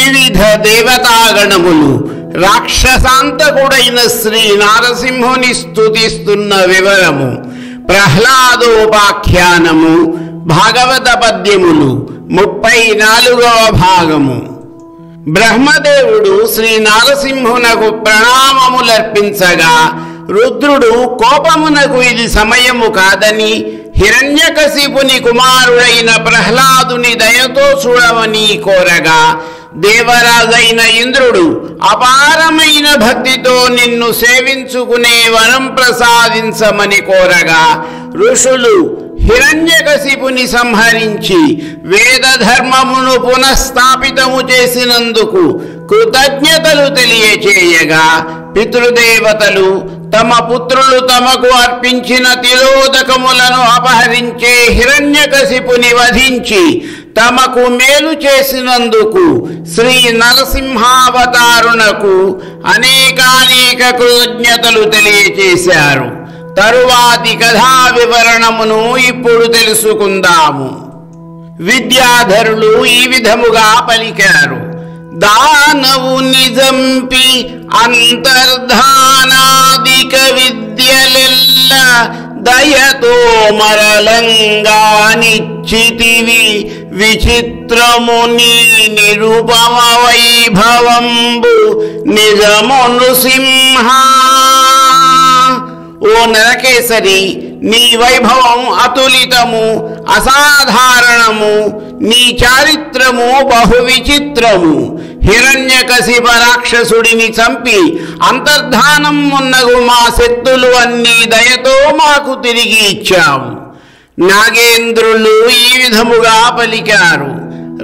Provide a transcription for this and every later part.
వివిధ దేవతాగణములు రాక్షసాంతకుడైన శ్రీ నారసింహుని స్తుతిస్తున్న వివరము. ప్రహ్లాదోపాఖ్యానము భాగవత పద్యములు 34వ భాగము. బ్రహ్మదేవుడు శ్రీ నారసింహునకు ప్రణామములర్పించగా రుద్రుడు కోపమునకు ఇది సమయము కాదని హిరణ్యకశిపుని కుమారుడైన ప్రహ్లాదుని దయతో చూడమని కోరగా దేవరాజైన ఇంద్రుడు అపారమైన భక్తితో నిన్ను సేవించుకునే వరం ప్రసాదించమని కోరగా ఋషులు హిరణ్యకశిపుని సంహరించి వేద ధర్మమును పునఃస్థాపితము చేసినందుకు కృతజ్ఞతలు తెలియచేయగా పితృదేవతలు తమ పుత్రులు తమకు అర్పించిన తిలోదకములను అపహరించే హిరణ్యకశిపుని వధించి తమకు మేలు చేసినందుకు శ్రీ నరసింహావతారునకు అనేకానేక కృతజ్ఞతలు తెలియచేశారు. తరువాతి కథా వివరణమును ఇప్పుడు తెలుసుకుందాము. విద్యాధరులు ఈ విధముగా పలికారు. దానవుని జంపి అంతర్ధానాదిక విద్యలెల్ల దయతో మరలంగా నిశ్చితివి విచిత్రము నీ నిరుపమ వైభవంబు నిజము నృసింహ. ఓ నరకేసరి, నీ వైభవం అతులితము, అసాధారణము. నీ చారిత్రము బహు విచిత్రము. హిరణ్యకశిప రాక్షసుడిని చంపి అంతర్ధానం ఉన్నగు మా శక్తులు అన్నీ దయతో మాకు తిరిగి ఇచ్చావు. నాగేంద్రులు ఈ విధముగా పలికారు.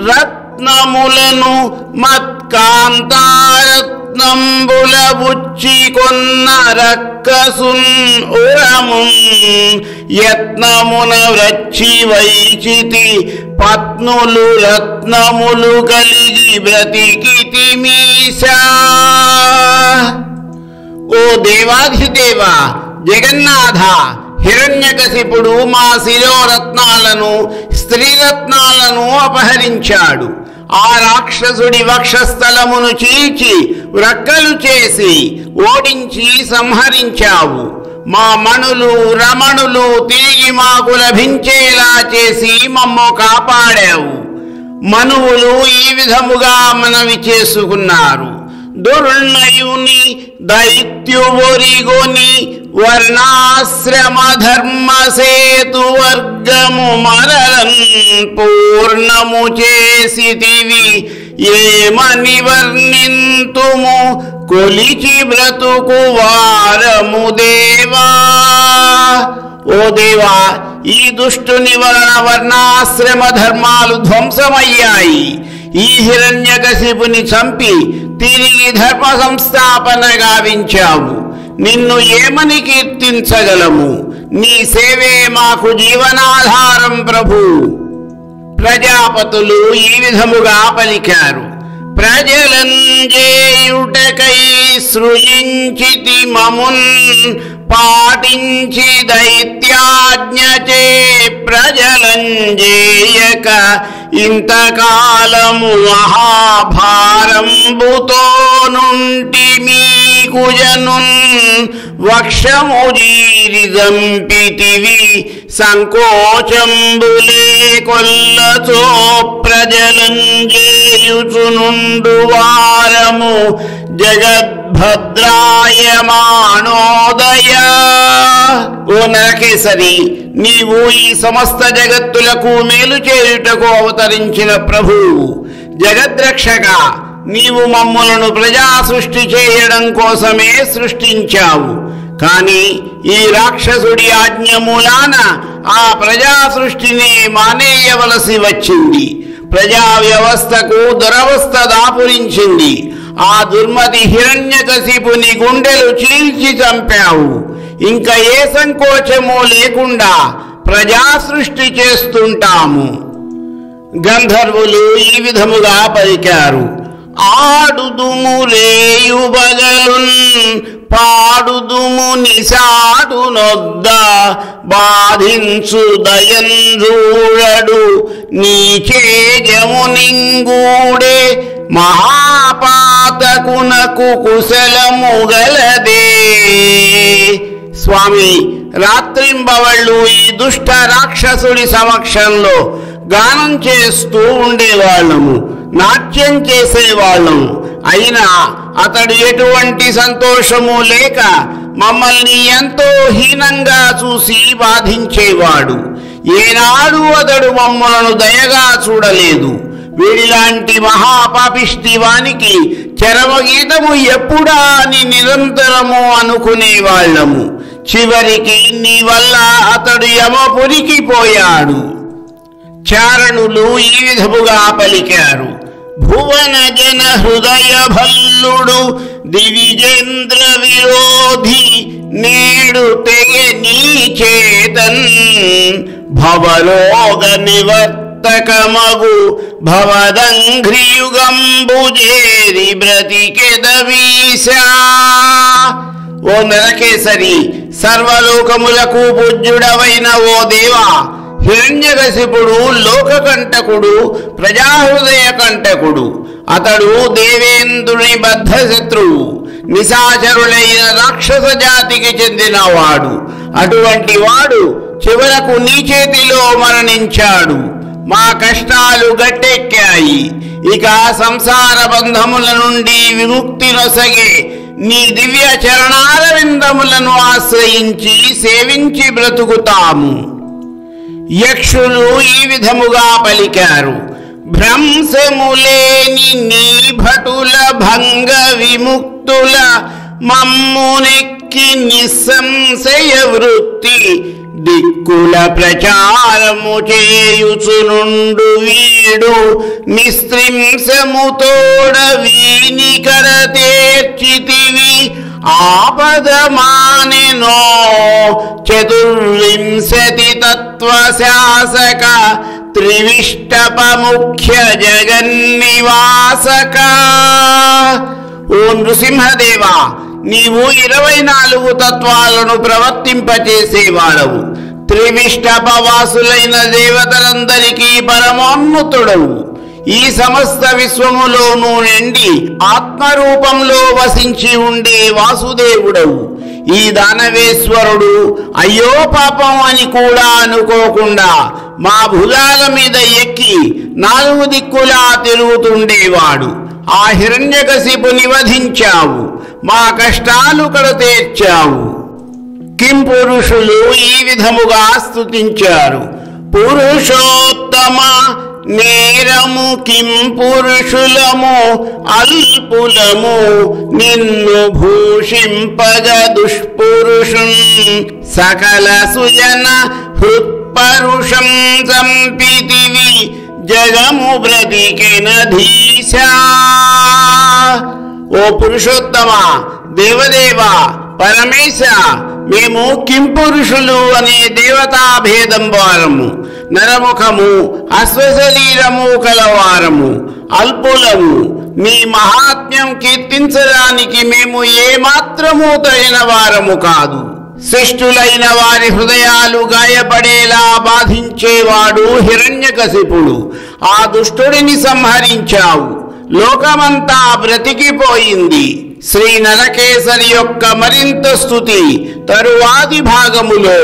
రత్నములను మత్కాంతారత్నంబుల బుచ్చి కొన్న రక్కసున్ ఉరమున్ యత్నమున వ్రచ్చి వైచితి పత్నులు రత్నములు కలిగి బ్రతికితి మీశా. ఓ దేవాధిదేవ, జగన్నాథ, హిరణ్యకశిపుడు మా శిరోరత్నాలను స్త్రీరత్నాలను అపహరించాడు. ఆ రాక్షసుడి వక్షస్థలమును చీల్చి వ్రక్కలు చేసి ఓడించి సంహరించావు. మా మణులు రమణులు తిరిగి మాకు లభించేలా చేసి మమ్ము కాపాడావు. మనువులు ఈ విధముగా మనవి చేసుకున్నారు. దుర్నయుని దైత్యువొరిగొని వర్ణాశ్రమ ధర్మ సేతు వర్గము మరలన్ పూర్ణము చేసితివి ఏమని వర్ణింతుము కొలిచి బ్రతుకు వారము దేవా. ఓ దేవా, ఈ దుష్టుని వలన వర్ణాశ్రమ ధర్మాలు ధ్వంసమయ్యాయి. ఈ హిరణ్యకశిపుని చంపి తిరిగి ధర్మ సంస్థాపన గావించావు. నిన్ను ఏమని కీర్తించగలము? నీ సేవే మాకు జీవనాధారం ప్రభు. ప్రజాపతులు ఈ విధముగా పలికారు. ప్రజలంజేయుటకై సృజించితి మమున్ పాటించి దైత్యాజ్ఞచే ప్రజలంజేయక ఇంతకాలము మహాభారంబుతో నుండి మీకు జనున్ వక్షము జీరి దంపితివి సంకోచంబులే కొల్లచో ప్రజలంజేయుచునుండు వారము జగద్భద్రాయమాణోదయ. ఓ నరకేసరి, నీవు ఈ సమస్త జగత్తులకు మేలు చేయుటకు అవతరించిన ప్రభువు. జగద్రక్షక, నీవు మమ్ములను ప్రజా సృష్టి చేయడం కోసమే సృష్టించావు. కానీ ఈ రాక్షసుడి ఆజ్ఞ మూలాన ఆ ప్రజా సృష్టిని మానేయవలసి వచ్చింది. ప్రజా వ్యవస్థకు దురవస్థ దాపురించింది. ఆ దుర్మతి హిరణ్యకశిపుని గుండెలు చీల్చి చంపావు. ఇంకా ఏ సంకోచము లేకుండా ప్రజా సృష్టి చేస్తుంటాము. గంధర్వులు ఈ విధముగా పలికారు. ఆడుదుము రేయుబగలున్ పాడుదుము నిశాడు నొద్ద బాధించు దయంజూడడు నీచేజము నింగూడే మహాపాతకునకు కుశలము గలదే. స్వామి, రాత్రింబవళ్ళు ఈ దుష్ట రాక్షసుడి సమక్షంలో గానం చేస్తూ ఉండేవాళ్ళము, నాట్యం చేసేవాళ్ళము. అయినా అతడు ఎటువంటి సంతోషము లేక మమ్మల్ని ఎంతో హీనంగా చూసి బాధించేవాడు. ఏనాడు అతడు మమ్మలను దయగా చూడలేదు. వీడిలాంటి మహాపాపిష్టి వానికి చరమగీతము ఎప్పుడా అని నిరంతరము అనుకునేవాళ్ళము. చివరికి నీ వల్ల అతడు యమపురికి పోయాడు. చారణులు ఈ విధముగా పలికారు. భువన జన హృదయ భల్లుడు దివిజేంద్ర విరోధి నేడు తెగ నీ చేతన్ భవలోక నివర్తకమగు భవదంఘ్రియుగంబుజేరి బ్రతికెదవీశా. ఓ నరకేసరి, సర్వలోకములకు పూజ్యుడవైన ఓ దేవా, హిరణ్యకశిపుడు లోకకంటకుడు, ప్రజాహృదయ కంటకుడు. అతడు దేవేంద్రుని బద్ధశత్రువు, నిశాచరులైన రాక్షస జాతికి చెందినవాడు. అటువంటి వాడు చివరకు నీ చేతిలో మరణించాడు. మా కష్టాలు గట్టెక్కాయి. ఇక సంసార బంధముల నుండి విముక్తి నొసగే నీ దివ్య చరణాల విందములను ఆశ్రయించి సేవించి బ్రతుకుతాము. యక్షులు ఈ విధముగా పలికారు. భ్రంశములేని నీ భటుల భంగ విముక్తుల మమ్మునెక్కి నిస్సంశయ వృత్తి దిక్కుల ప్రచారము చేయుచునుండు వీడు నిస్త్రింశముతోడ వీనికర తేర్చితివి ఆపద మానెనో చతుర్వింశతి తత్వశాసక త్రివిష్టప ముఖ్య జగన్నివాసక. ఓ నృసింహదేవా, నీవు 24 తత్వాలను ప్రవర్తింపచేసేవాడవు. త్రివిష్టపవాసులైన దేవతలందరికీ పరమోన్నతుడవు. ఈ సమస్త విశ్వములోనూ నిండి ఆత్మరూపంలో వసించి ఉండే వాసుదేవుడవు. ఈ దానవేశ్వరుడు అయ్యో పాపం అని కూడా అనుకోకుండా మా భుజాల మీద ఎక్కి 4 దిక్కులా తిరుగుతుండేవాడు. ఆ హిరణ్యకశిపుని వధించావు, మా కష్టాలు కడతీర్చావు. కిం పురుషులు ఈ విధముగా స్తుతించారు. పురుషోత్తమ నేరము కిం పురుషులము అల్పులము నిన్ను భూషింపగ దుష్పురుషుం సకల సుజన హృత్పరుషం సంపితివి జగము బ్రతికెనధీశా. ఓ పురుషోత్తమ, దేవదేవ, పరమేశ, మేము కింపురుషులు అనే దేవతా భేదం వారము, నరముఖము అశ్వశరీరము కలవారము, అల్పులము. మీ మహాత్మ్యం కీర్తించడానికి మేము ఏమాత్రము తగిన వారము కాదు. శిష్టులైన వారి హృదయాలు గాయపడేలా బాధించేవాడు హిరణ్యకశిపుడు. ఆ దుష్టుడిని సంహరించావు. లోకమంతా బ్రతికిపోయింది. శ్రీ నరకేసరి యొక్క మరింత స్తుతి తరువాతి భాగములో.